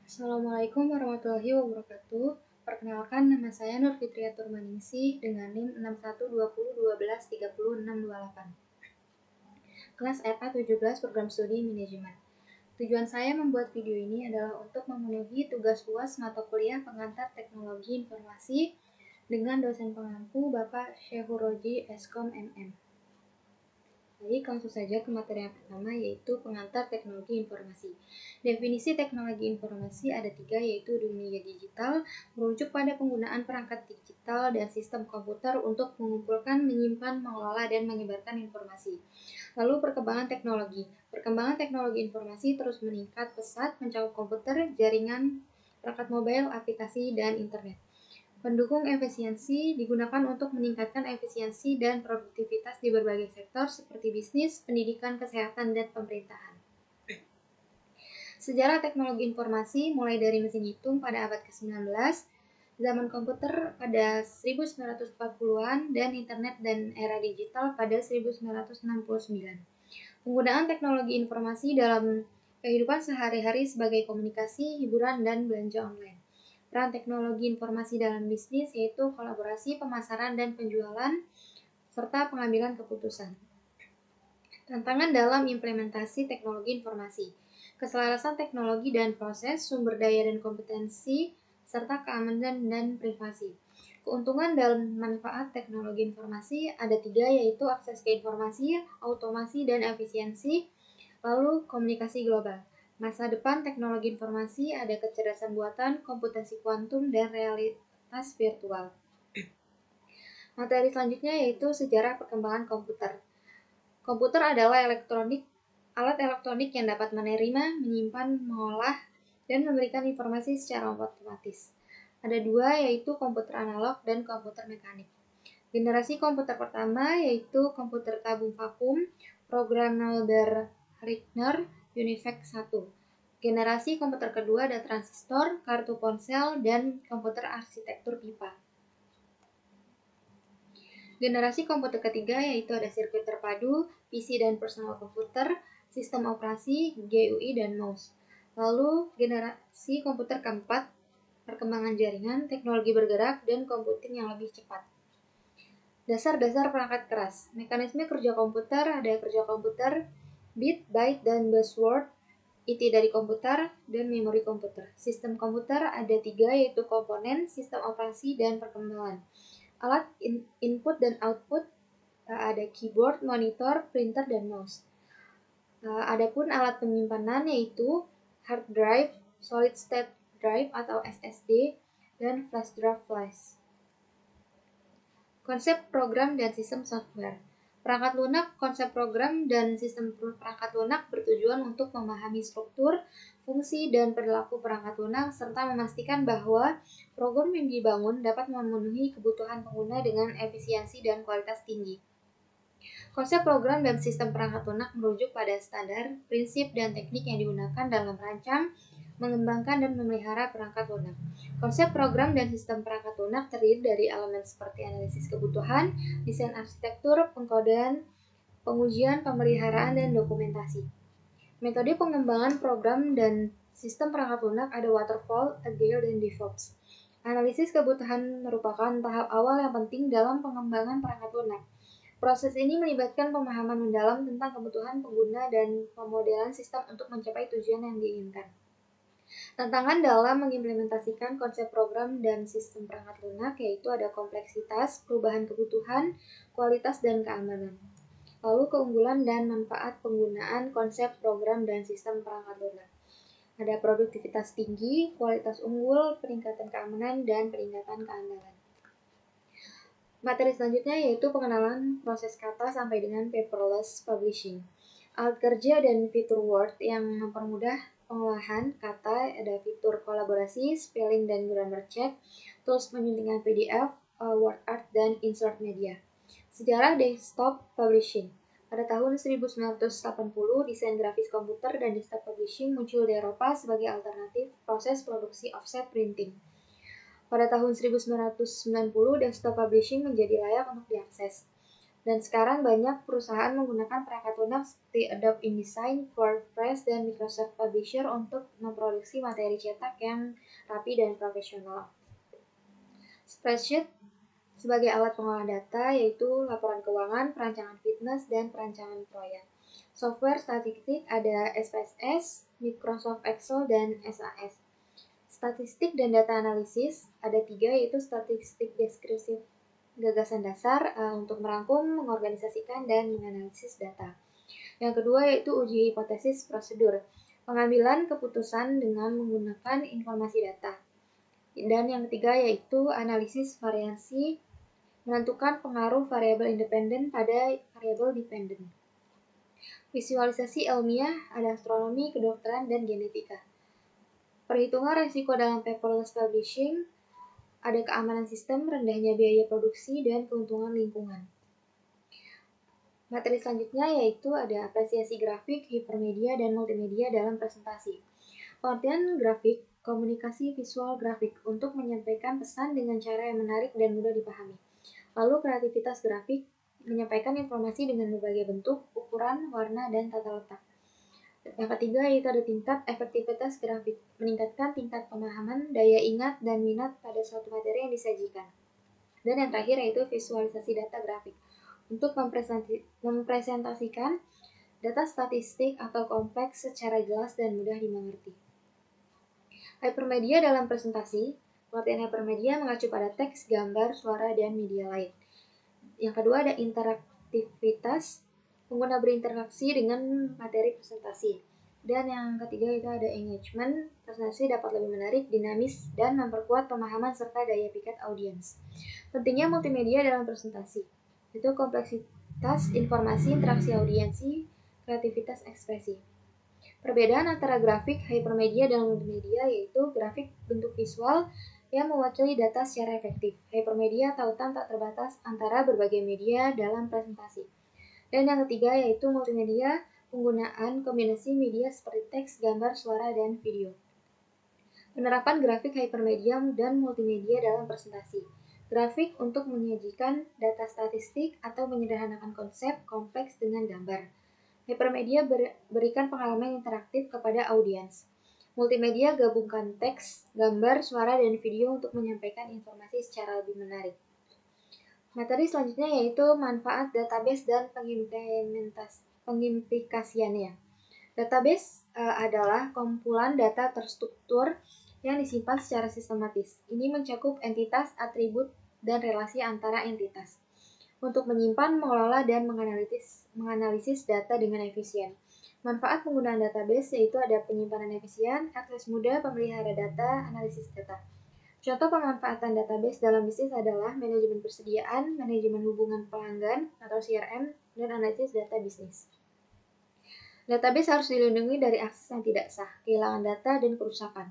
Assalamualaikum warahmatullahi wabarakatuh. Perkenalkan, nama saya Nur Fitria Turmaningsih dengan NIM 612012130628. Kelas FA 17 Program Studi Manajemen. Tujuan saya membuat video ini adalah untuk memenuhi tugas UAS mata kuliah pengantar teknologi informasi dengan dosen pengampu Bapak Syehuroji Eskom MM. Baik, langsung saja ke materi yang pertama, yaitu pengantar teknologi informasi. Definisi teknologi informasi ada 3, yaitu dunia digital, merujuk pada penggunaan perangkat digital dan sistem komputer untuk mengumpulkan, menyimpan, mengelola, dan menyebarkan informasi. Lalu perkembangan teknologi. Perkembangan teknologi informasi terus meningkat pesat, mencakup komputer, jaringan, perangkat mobile, aplikasi, dan internet. Pendukung efisiensi digunakan untuk meningkatkan efisiensi dan produktivitas di berbagai sektor seperti bisnis, pendidikan, kesehatan, dan pemerintahan. Sejarah teknologi informasi mulai dari mesin hitung pada abad ke-19, zaman komputer pada 1940-an, dan internet dan era digital pada 1969. Penggunaan teknologi informasi dalam kehidupan sehari-hari sebagai komunikasi, hiburan, dan belanja online. Peran teknologi informasi dalam bisnis yaitu kolaborasi, pemasaran, dan penjualan, serta pengambilan keputusan. Tantangan dalam implementasi teknologi informasi, keselarasan teknologi dan proses, sumber daya dan kompetensi, serta keamanan dan privasi. Keuntungan dan manfaat teknologi informasi ada 3, yaitu akses ke informasi, automasi, dan efisiensi, lalu komunikasi global. Masa depan teknologi informasi ada kecerdasan buatan, komputasi kuantum, dan realitas virtual. Materi selanjutnya yaitu sejarah perkembangan komputer. Komputer adalah alat elektronik yang dapat menerima, menyimpan, mengolah, dan memberikan informasi secara otomatis. Ada 2, yaitu komputer analog dan komputer mekanik. Generasi komputer pertama yaitu komputer tabung vakum, programmable Richter, UNIVAC 1. Generasi komputer kedua ada transistor, kartu ponsel, dan komputer arsitektur pipa. Generasi komputer ketiga yaitu ada sirkuit terpadu, PC dan personal computer, sistem operasi, GUI, dan mouse. Lalu generasi komputer keempat, perkembangan jaringan, teknologi bergerak, dan komputing yang lebih cepat. Dasar-dasar perangkat keras. Mekanisme kerja komputer ada kerja komputer, bit, byte, dan buzzword, inti dari komputer, dan memori komputer. Sistem komputer ada 3, yaitu komponen, sistem operasi, dan perkembangan. Alat input dan output ada keyboard, monitor, printer, dan mouse. Adapun alat penyimpanan yaitu hard drive, solid state drive atau SSD, dan flash drive flash. Konsep program dan sistem software. Perangkat lunak, konsep program dan sistem perangkat lunak bertujuan untuk memahami struktur, fungsi, dan perilaku perangkat lunak serta memastikan bahwa program yang dibangun dapat memenuhi kebutuhan pengguna dengan efisiensi dan kualitas tinggi. Konsep program dan sistem perangkat lunak merujuk pada standar, prinsip, dan teknik yang digunakan dalam merancang, mengembangkan, dan memelihara perangkat lunak. Konsep program dan sistem perangkat lunak terdiri dari elemen seperti analisis kebutuhan, desain arsitektur, pengkodean, pengujian, pemeliharaan, dan dokumentasi. Metode pengembangan program dan sistem perangkat lunak ada waterfall, agile, dan DevOps. Analisis kebutuhan merupakan tahap awal yang penting dalam pengembangan perangkat lunak. Proses ini melibatkan pemahaman mendalam tentang kebutuhan pengguna dan pemodelan sistem untuk mencapai tujuan yang diinginkan. Tantangan dalam mengimplementasikan konsep program dan sistem perangkat lunak yaitu ada kompleksitas, perubahan kebutuhan, kualitas, dan keamanan. Lalu keunggulan dan manfaat penggunaan konsep program dan sistem perangkat lunak. Ada produktivitas tinggi, kualitas unggul, peningkatan keamanan, dan peningkatan keandalan. Materi selanjutnya yaitu pengenalan proses kata sampai dengan paperless publishing. Alat kerja dan fitur Word yang mempermudah pengolahan kata ada fitur kolaborasi, spelling dan grammar check, tools penyuntingan PDF, word art, dan insert media. Sejarah desktop publishing. Pada tahun 1980, desain grafis komputer dan desktop publishing muncul di Eropa sebagai alternatif proses produksi offset printing. Pada tahun 1990, desktop publishing menjadi layak untuk diakses. Dan sekarang banyak perusahaan menggunakan perangkat lunak seperti Adobe InDesign, WordPress, dan Microsoft Publisher untuk memproduksi materi cetak yang rapi dan profesional. Spreadsheet sebagai alat pengolahan data yaitu laporan keuangan, perancangan fitness, dan perancangan proyek. Software statistik ada SPSS, Microsoft Excel, dan SAS. Statistik dan data analisis ada 3 yaitu statistik deskriptif gagasan dasar untuk merangkum, mengorganisasikan, dan menganalisis data. Yang kedua yaitu uji hipotesis prosedur, pengambilan keputusan dengan menggunakan informasi data. Dan yang ketiga yaitu analisis variasi, menentukan pengaruh variabel independen pada variabel dependen. Visualisasi ilmiah ada astronomi, kedokteran, dan genetika. Perhitungan risiko dalam paperless publishing, ada keamanan sistem, rendahnya biaya produksi, dan keuntungan lingkungan. Materi selanjutnya yaitu ada apresiasi grafik, hipermedia, dan multimedia dalam presentasi. Pengertian grafik, komunikasi visual grafik untuk menyampaikan pesan dengan cara yang menarik dan mudah dipahami. Lalu kreativitas grafik, menyampaikan informasi dengan berbagai bentuk, ukuran, warna, dan tata letak. Yang ketiga yaitu ada tingkat efektivitas grafik, meningkatkan tingkat pemahaman, daya ingat, dan minat pada suatu materi yang disajikan. Dan yang terakhir yaitu visualisasi data grafik, untuk mempresentasikan data statistik atau kompleks secara jelas dan mudah dimengerti. Hypermedia dalam presentasi, pengertian hypermedia mengacu pada teks, gambar, suara, dan media lain. Yang kedua ada interaktivitas, pengguna berinteraksi dengan materi presentasi. Dan yang ketiga itu ada engagement, presentasi dapat lebih menarik, dinamis, dan memperkuat pemahaman serta daya pikat audiens. Pentingnya multimedia dalam presentasi, itu kompleksitas informasi, interaksi audiensi, kreativitas ekspresi. Perbedaan antara grafik, hypermedia, dan multimedia yaitu grafik bentuk visual yang mewakili data secara efektif. Hypermedia tautan tak terbatas antara berbagai media dalam presentasi. Dan yang ketiga yaitu multimedia, penggunaan kombinasi media seperti teks, gambar, suara, dan video. Penerapan grafik hypermedia dan multimedia dalam presentasi. Grafik untuk menyajikan data statistik atau menyederhanakan konsep kompleks dengan gambar. Hypermedia berikan pengalaman interaktif kepada audiens. Multimedia gabungkan teks, gambar, suara, dan video untuk menyampaikan informasi secara lebih menarik. Materi selanjutnya yaitu manfaat database dan pengimplikasiannya. Database adalah kumpulan data terstruktur yang disimpan secara sistematis. Ini mencakup entitas, atribut, dan relasi antara entitas. Untuk menyimpan, mengelola, dan menganalisis data dengan efisien. Manfaat penggunaan database yaitu ada penyimpanan efisien, akses mudah, pemelihara data, analisis data. Contoh pemanfaatan database dalam bisnis adalah manajemen persediaan, manajemen hubungan pelanggan atau CRM, dan analisis data bisnis. Database harus dilindungi dari akses yang tidak sah, kehilangan data, dan kerusakan.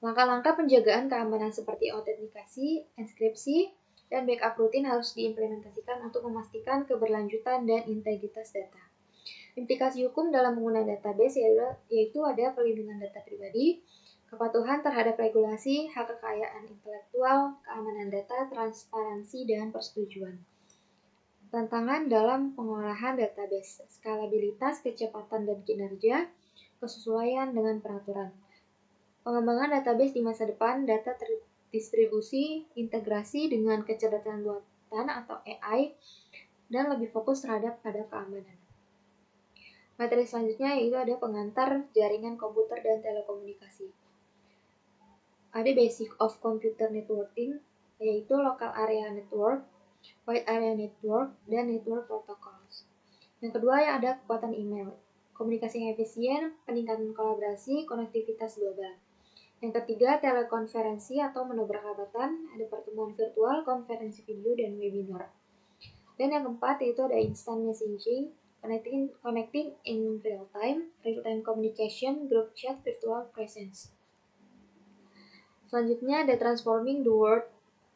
Langkah-langkah penjagaan keamanan seperti autentikasi, enkripsi, dan backup rutin harus diimplementasikan untuk memastikan keberlanjutan dan integritas data. Implikasi hukum dalam penggunaan database yaitu ada perlindungan data pribadi, kepatuhan terhadap regulasi, hak kekayaan intelektual, keamanan data, transparansi, dan persetujuan. Tantangan dalam pengolahan database, skalabilitas, kecepatan, dan kinerja, kesesuaian dengan peraturan. Pengembangan database di masa depan, data terdistribusi, integrasi dengan kecerdasan buatan atau AI, dan lebih fokus terhadap pada keamanan. Materi selanjutnya yaitu ada pengantar jaringan komputer dan telekomunikasi. Ada basic of computer networking, yaitu local area network, wide area network, dan network protocols. Yang kedua yang ada kekuatan email, komunikasi yang efisien, peningkatan kolaborasi, konektivitas global. Yang ketiga telekonferensi atau menu berkelanjutan, ada pertemuan virtual, konferensi video, dan webinar. Dan yang keempat yaitu ada instant messaging, connecting in real time communication, group chat, virtual presence. Selanjutnya ada transforming the world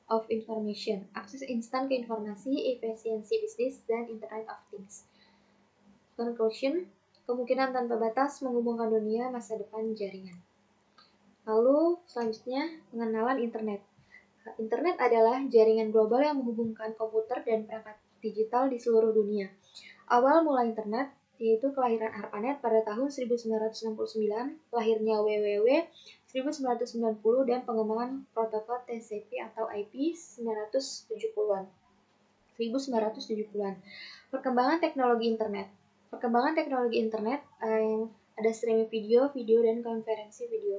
of information, akses instan ke informasi, efisiensi bisnis, dan Internet of Things. Conclusion, kemungkinan tanpa batas menghubungkan dunia masa depan jaringan. Lalu selanjutnya pengenalan internet. Internet adalah jaringan global yang menghubungkan komputer dan perangkat digital di seluruh dunia. Awal mula internet yaitu kelahiran ARPANET pada tahun 1969, lahirnya WWW 1990, dan pengembangan protokol TCP atau IP 1970-an. Perkembangan teknologi internet. Perkembangan teknologi internet ada streaming video, dan konferensi video.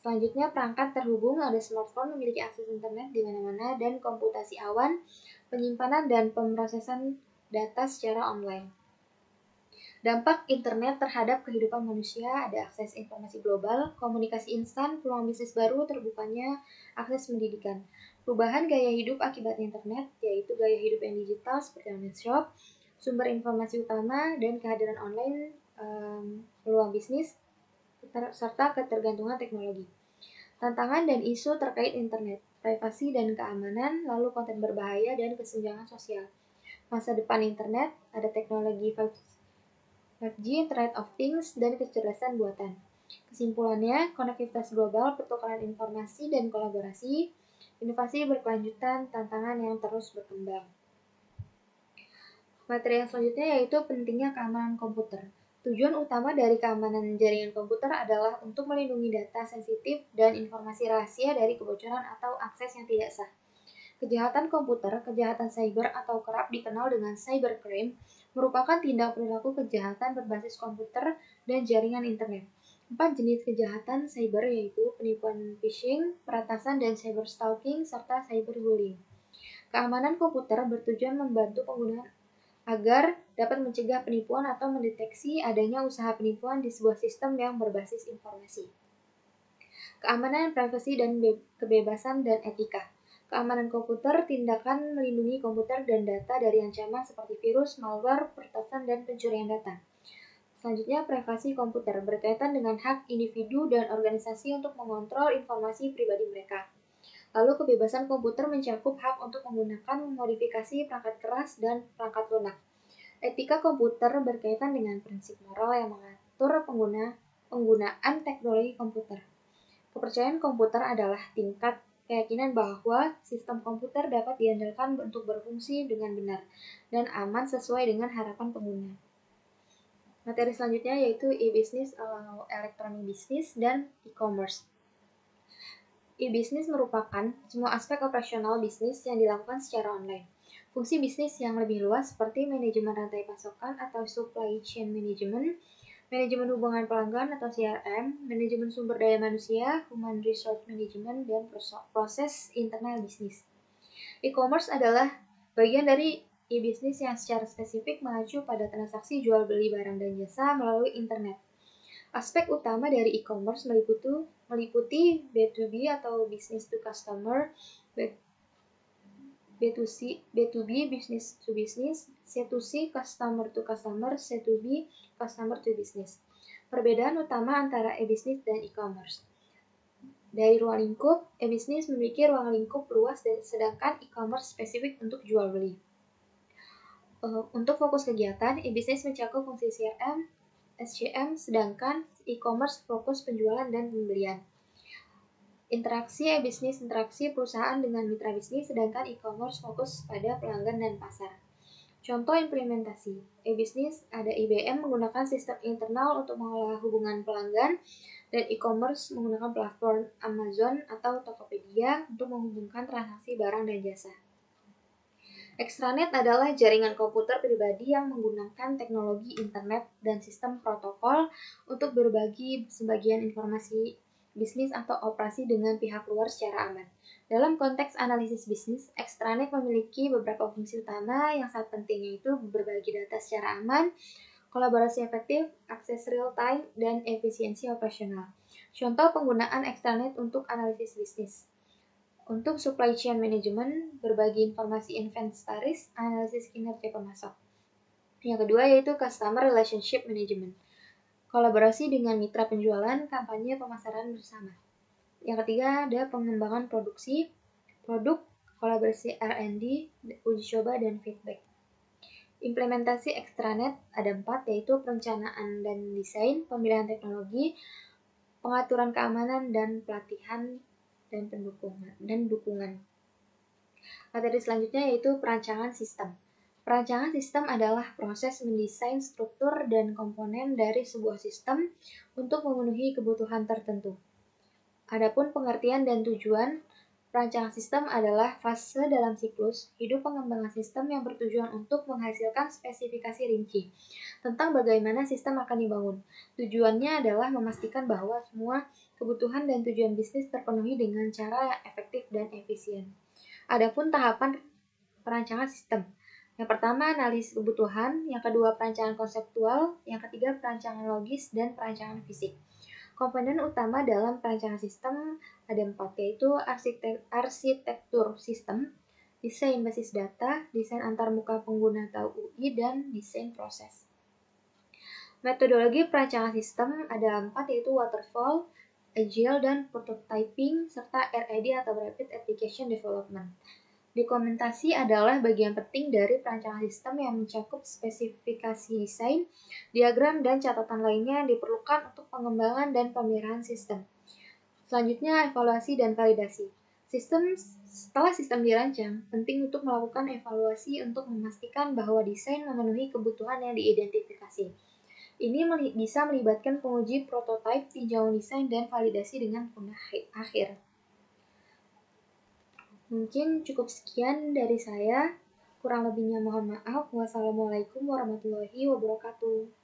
Selanjutnya, perangkat terhubung, ada smartphone memiliki akses internet di mana-mana, dan komputasi awan, penyimpanan dan pemrosesan data secara online. Dampak internet terhadap kehidupan manusia, ada akses informasi global, komunikasi instan, peluang bisnis baru, terbukanya akses pendidikan. Perubahan gaya hidup akibat internet, yaitu gaya hidup yang digital seperti online shop, sumber informasi utama, dan kehadiran online, peluang bisnis, serta ketergantungan teknologi. Tantangan dan isu terkait internet, privasi dan keamanan, lalu konten berbahaya dan kesenjangan sosial. Masa depan internet, ada teknologi 5G, Internet of Things, dan kecerdasan buatan. Kesimpulannya, konektivitas global, pertukaran informasi, dan kolaborasi, inovasi berkelanjutan, tantangan yang terus berkembang. Materi yang selanjutnya yaitu pentingnya keamanan komputer. Tujuan utama dari keamanan jaringan komputer adalah untuk melindungi data sensitif dan informasi rahasia dari kebocoran atau akses yang tidak sah. Kejahatan komputer, kejahatan cyber atau kerap dikenal dengan cybercrime, merupakan tindak perilaku kejahatan berbasis komputer dan jaringan internet. 4 jenis kejahatan cyber yaitu penipuan phishing, peretasan dan cyberstalking, serta cyberbullying. Keamanan komputer bertujuan membantu pengguna agar dapat mencegah penipuan atau mendeteksi adanya usaha penipuan di sebuah sistem yang berbasis informasi. Keamanan, privasi, dan kebebasan dan etika. Keamanan komputer, tindakan melindungi komputer dan data dari ancaman seperti virus, malware, peretasan, dan pencurian data. Selanjutnya, privasi komputer berkaitan dengan hak individu dan organisasi untuk mengontrol informasi pribadi mereka. Lalu, kebebasan komputer mencakup hak untuk menggunakan modifikasi perangkat keras dan perangkat lunak. Etika komputer berkaitan dengan prinsip moral yang mengatur penggunaan teknologi komputer. Kepercayaan komputer adalah tingkat keyakinan bahwa sistem komputer dapat diandalkan untuk berfungsi dengan benar dan aman sesuai dengan harapan pengguna. Materi selanjutnya yaitu e-business atau electronic business dan e-commerce. E-business merupakan semua aspek operasional bisnis yang dilakukan secara online. Fungsi bisnis yang lebih luas seperti manajemen rantai pasokan atau supply chain management, manajemen hubungan pelanggan atau CRM, manajemen sumber daya manusia, human resource management, dan proses internal bisnis. E-commerce adalah bagian dari e-business yang secara spesifik mengacu pada transaksi jual beli barang dan jasa melalui internet. Aspek utama dari e-commerce meliputi B2B atau business to customer, B2B business to business, C2C customer to customer, C2B customer to business. Perbedaan utama antara e-business dan e-commerce. Dari ruang lingkup, e-business memiliki ruang lingkup luas dan sedangkan e-commerce spesifik untuk jual beli. Untuk fokus kegiatan, e-business mencakup fungsi CRM, SCM, sedangkan e-commerce fokus penjualan dan pembelian. Interaksi e-business interaksi perusahaan dengan mitra bisnis, sedangkan e-commerce fokus pada pelanggan dan pasar. Contoh implementasi e-business ada IBM menggunakan sistem internal untuk mengelola hubungan pelanggan, dan e-commerce menggunakan platform Amazon atau Tokopedia untuk menghubungkan transaksi barang dan jasa. Extranet adalah jaringan komputer pribadi yang menggunakan teknologi internet dan sistem protokol untuk berbagi sebagian informasi bisnis atau operasi dengan pihak luar secara aman. Dalam konteks analisis bisnis, extranet memiliki beberapa fungsi utama yang sangat penting, yaitu berbagi data secara aman, kolaborasi efektif, akses real-time, dan efisiensi operasional. Contoh penggunaan extranet untuk analisis bisnis. Untuk supply chain management, berbagi informasi inventaris, analisis kinerja pemasok. Yang kedua yaitu customer relationship management. Kolaborasi dengan mitra penjualan, kampanye pemasaran bersama. Yang ketiga ada pengembangan produk, kolaborasi R&D, uji coba, dan feedback. Implementasi extranet ada 4, yaitu perencanaan dan desain, pemilihan teknologi, pengaturan keamanan, dan pelatihan dan dukungan. Materi selanjutnya yaitu perancangan sistem. Perancangan sistem adalah proses mendesain struktur dan komponen dari sebuah sistem untuk memenuhi kebutuhan tertentu. Adapun pengertian dan tujuan, perancangan sistem adalah fase dalam siklus hidup pengembangan sistem yang bertujuan untuk menghasilkan spesifikasi rinci tentang bagaimana sistem akan dibangun. Tujuannya adalah memastikan bahwa semua kebutuhan dan tujuan bisnis terpenuhi dengan cara efektif dan efisien. Adapun tahapan perancangan sistem. Yang pertama, analisis kebutuhan. Yang kedua, perancangan konseptual. Yang ketiga, perancangan logis dan perancangan fisik. Komponen utama dalam perancangan sistem ada 4, yaitu arsitektur sistem, desain basis data, desain antarmuka pengguna atau UI, dan desain proses. Metodologi perancangan sistem ada 4, yaitu waterfall, agile, dan prototyping, serta RAD atau Rapid Application Development. Dokumentasi adalah bagian penting dari perancangan sistem yang mencakup spesifikasi desain, diagram, dan catatan lainnya yang diperlukan untuk pengembangan dan pemeliharaan sistem. Selanjutnya, evaluasi dan validasi. Setelah sistem dirancang, penting untuk melakukan evaluasi untuk memastikan bahwa desain memenuhi kebutuhan yang diidentifikasi. Ini bisa melibatkan penguji prototipe, tinjauan desain, dan validasi dengan pengguna akhir. Mungkin cukup sekian dari saya. Kurang lebihnya mohon maaf. Wassalamualaikum warahmatullahi wabarakatuh.